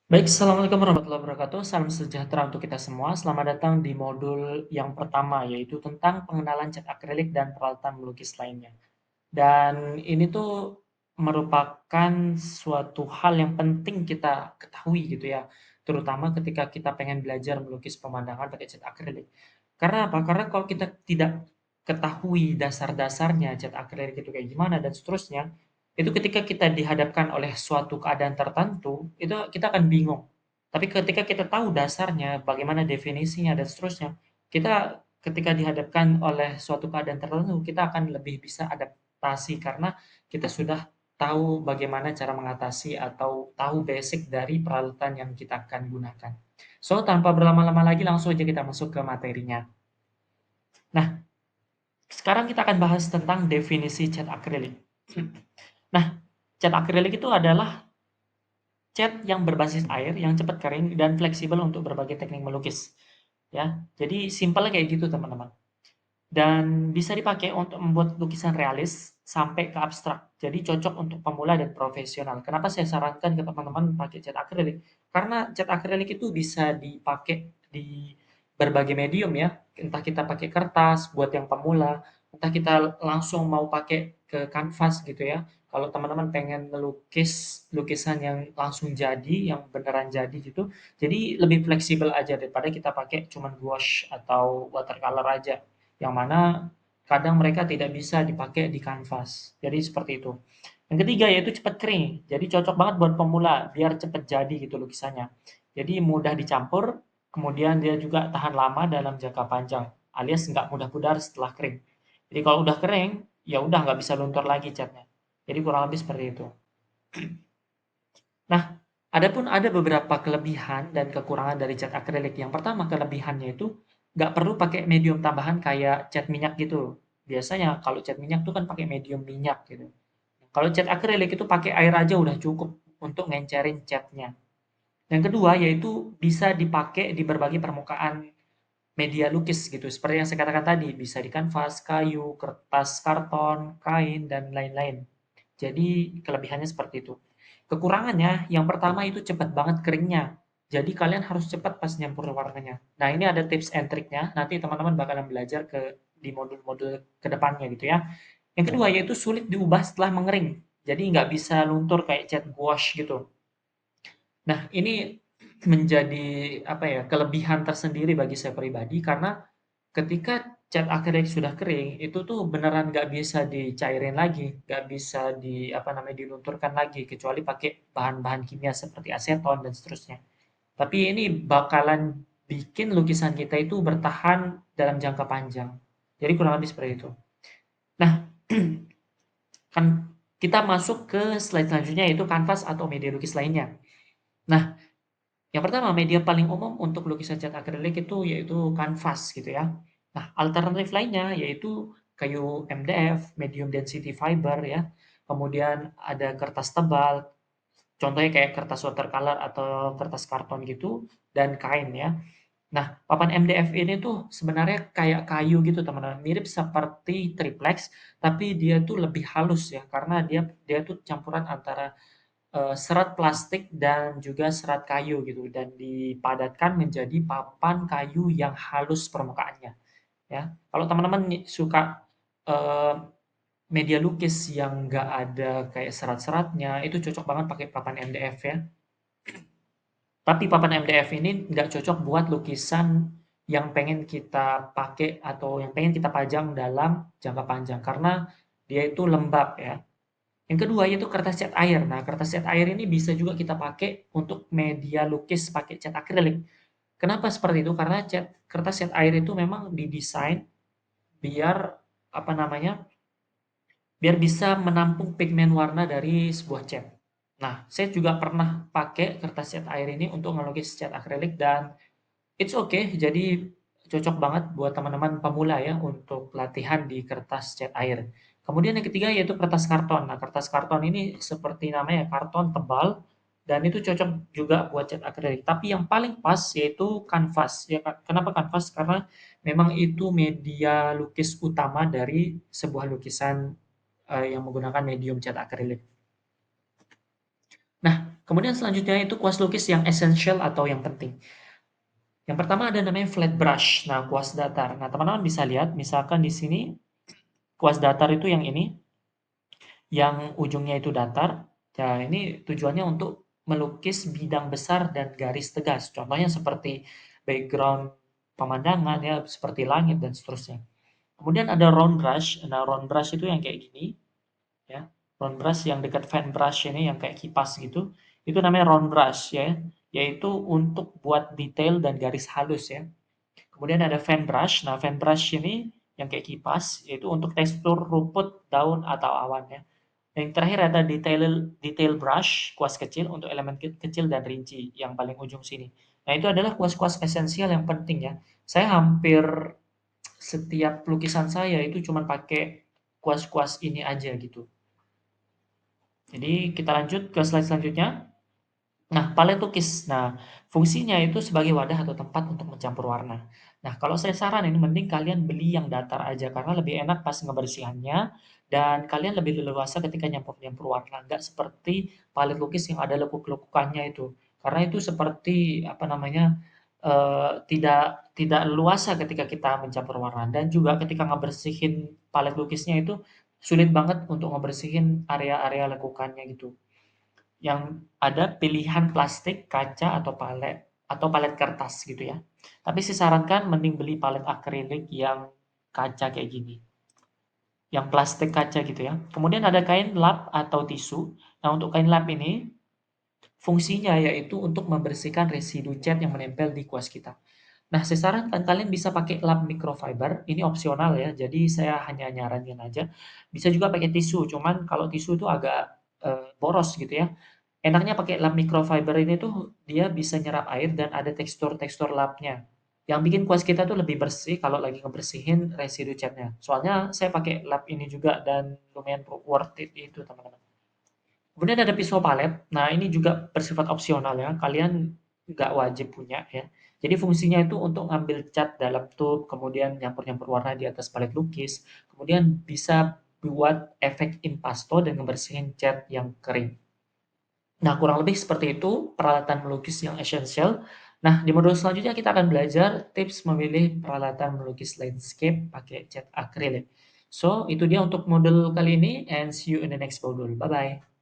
Baik, assalamualaikum warahmatullahi wabarakatuh. Salam sejahtera untuk kita semua. Selamat datang di modul yang pertama, yaitu tentang pengenalan cat akrilik dan peralatan melukis lainnya. Dan ini tuh merupakan suatu hal yang penting kita ketahui gitu ya, terutama ketika kita pengen belajar melukis pemandangan pakai cat akrilik. Karena apa? Karena kalau kita tidak ketahui dasar-dasarnya cat akrilik itu kayak gimana dan seterusnya, itu ketika kita dihadapkan oleh suatu keadaan tertentu, itu kita akan bingung. Tapi ketika kita tahu dasarnya, bagaimana definisinya dan seterusnya, kita ketika dihadapkan oleh suatu keadaan tertentu, kita akan lebih bisa adaptasi karena kita sudah tahu bagaimana cara mengatasi atau tahu basic dari peralatan yang kita akan gunakan. So, tanpa berlama-lama lagi langsung aja kita masuk ke materinya. Nah, sekarang kita akan bahas tentang definisi cat akrilik. Nah, cat akrilik itu adalah cat yang berbasis air, yang cepat kering dan fleksibel untuk berbagai teknik melukis. Ya, jadi simpelnya kayak gitu teman-teman. Dan bisa dipakai untuk membuat lukisan realis sampai ke abstrak. Jadi cocok untuk pemula dan profesional. Kenapa saya sarankan ke teman-teman pakai cat akrilik? Karena cat akrilik itu bisa dipakai di berbagai medium ya. Entah kita pakai kertas buat yang pemula, entah kita langsung mau pakai ke kanvas gitu ya. Kalau teman-teman pengen melukis lukisan yang langsung jadi, yang beneran jadi gitu, jadi lebih fleksibel aja daripada kita pakai cuman gouache atau watercolor aja yang mana kadang mereka tidak bisa dipakai di kanvas. Jadi seperti itu. Yang ketiga yaitu cepat kering. Jadi cocok banget buat pemula biar cepat jadi gitu lukisannya. Jadi mudah dicampur, kemudian dia juga tahan lama dalam jangka panjang, alias nggak mudah pudar setelah kering. Jadi kalau udah kering, ya udah nggak bisa luntur lagi catnya. Jadi kurang lebih seperti itu. Nah, ada beberapa kelebihan dan kekurangan dari cat akrilik. Yang pertama kelebihannya itu nggak perlu pakai medium tambahan kayak cat minyak gitu. Biasanya kalau cat minyak tuh kan pakai medium minyak gitu. Kalau cat akrilik itu pakai air aja udah cukup untuk ngencerin catnya. Yang kedua yaitu bisa dipakai di berbagai permukaan media lukis gitu. Seperti yang saya katakan tadi, bisa di kanvas, kayu, kertas, karton, kain, dan lain-lain. Jadi kelebihannya seperti itu. Kekurangannya, yang pertama itu cepat banget keringnya. Jadi kalian harus cepat pas nyampur warnanya. Nah ini ada tips and triknya. Nanti teman-teman bakalan belajar di modul-modul kedepannya gitu ya. Yang kedua yaitu sulit diubah setelah mengering. Jadi nggak bisa luntur kayak cat gouache gitu. Nah, ini menjadi apa ya, kelebihan tersendiri bagi saya pribadi karena ketika cat akrilik sudah kering, itu tuh beneran nggak bisa dicairin lagi, nggak bisa apa namanya, dilunturkan lagi kecuali pakai bahan-bahan kimia seperti aseton dan seterusnya. Tapi ini bakalan bikin lukisan kita itu bertahan dalam jangka panjang. Jadi kurang lebih seperti itu. Nah, kan kita masuk ke slide selanjutnya yaitu kanvas atau media lukis lainnya. Nah, yang pertama, media paling umum untuk lukisan cat akrilik itu yaitu kanvas gitu ya. Nah, alternatif lainnya yaitu kayu MDF, medium density fiber ya. Kemudian ada kertas tebal, contohnya kayak kertas watercolor atau kertas karton gitu, dan kain ya. Nah, papan MDF ini tuh sebenarnya kayak kayu gitu teman-teman, mirip seperti triplex, tapi dia tuh lebih halus ya, karena dia dia tuh campuran antara serat plastik dan juga serat kayu gitu dan dipadatkan menjadi papan kayu yang halus permukaannya ya. Kalau teman-teman suka eee, media lukis yang nggak ada kayak serat-seratnya, itu cocok banget pakai papan MDF ya. Tapi papan MDF ini nggak cocok buat lukisan yang pengen kita pakai atau yang pengen kita pajang dalam jangka panjang karena dia itu lembab ya. Yang kedua yaitu kertas cat air. Nah, kertas cat air ini bisa juga kita pakai untuk media lukis pakai cat akrilik. Kenapa seperti itu? Karena kertas cat air itu memang didesain biar apa namanya? Biar bisa menampung pigmen warna dari sebuah cat. Nah, saya juga pernah pakai kertas cat air ini untuk melukis cat akrilik dan it's okay. Jadi cocok banget buat teman-teman pemula ya untuk latihan di kertas cat air. Kemudian yang ketiga yaitu kertas karton. Nah, kertas karton ini seperti namanya karton tebal dan itu cocok juga buat cat akrilik. Tapi yang paling pas yaitu kanvas. Ya, kenapa kanvas? Karena memang itu media lukis utama dari sebuah lukisan yang menggunakan medium cat akrilik. Nah, Kemudian selanjutnya itu kuas lukis yang essential atau yang penting. Yang pertama ada namanya flat brush. Nah, kuas datar. Nah, teman-teman bisa lihat, misalkan di sini kuas datar itu yang ini, yang ujungnya itu datar. Nah, ini tujuannya untuk melukis bidang besar dan garis tegas. Contohnya seperti background pemandangan ya, seperti langit dan seterusnya. Kemudian ada round brush. Nah, round brush itu yang kayak gini ya. Round brush yang dekat fan brush ini yang kayak kipas gitu. Itu namanya round brush ya, yaitu untuk buat detail dan garis halus ya. Kemudian ada fan brush. Nah, fan brush ini yang kayak kipas yaitu untuk tekstur rumput, daun atau awan ya. Yang terakhir ada detail brush, kuas kecil untuk elemen kecil dan rinci yang paling ujung sini. Nah, itu adalah kuas-kuas esensial yang penting ya. Saya hampir setiap lukisan saya itu cuma pakai kuas-kuas ini aja gitu. Jadi kita lanjut ke slide selanjutnya. Nah, palet lukis. Nah, fungsinya itu sebagai wadah atau tempat untuk mencampur warna. Nah, kalau saya saranin mending kalian beli yang datar aja karena lebih enak pas ngebersihannya dan kalian lebih leluasa ketika nyampur-nyampur warna. Nggak seperti palet lukis yang ada lekuk-lekukannya itu. Karena itu seperti apa namanya tidak tidak leluasa ketika kita mencampur warna dan juga ketika ngebersihin palet lukisnya itu sulit banget untuk ngebersihin area-area lekukannya gitu. Yang ada pilihan plastik, kaca, atau palet kertas gitu ya. Tapi saya sarankan mending beli palet akrilik yang kaca kayak gini, yang plastik kaca gitu ya. Kemudian ada kain lap atau tisu. Nah, untuk kain lap ini fungsinya yaitu untuk membersihkan residu cat yang menempel di kuas kita. Nah, saya sarankan kalian bisa pakai lap microfiber, ini opsional ya, jadi saya hanya nyaranin aja. Bisa juga pakai tisu, cuman kalau tisu itu agak boros gitu ya. Enaknya pakai lap microfiber ini tuh dia bisa nyerap air dan ada tekstur-tekstur lapnya. Yang bikin kuas kita tuh lebih bersih kalau lagi ngebersihin residu catnya. Soalnya saya pakai lap ini juga dan lumayan worth it itu teman-teman. Kemudian ada pisau palet. Nah, ini juga bersifat opsional ya. Kalian nggak wajib punya ya. Jadi fungsinya itu untuk ngambil cat dalam tub, kemudian nyampur-nyampur warna di atas palet lukis, kemudian bisa buat efek impasto dan ngebersihin cat yang kering. Nah, kurang lebih seperti itu peralatan melukis yang essential. Nah, di modul selanjutnya kita akan belajar tips memilih peralatan melukis landscape pakai cat akrilik. So, itu dia untuk modul kali ini and see you in the next module. Bye-bye.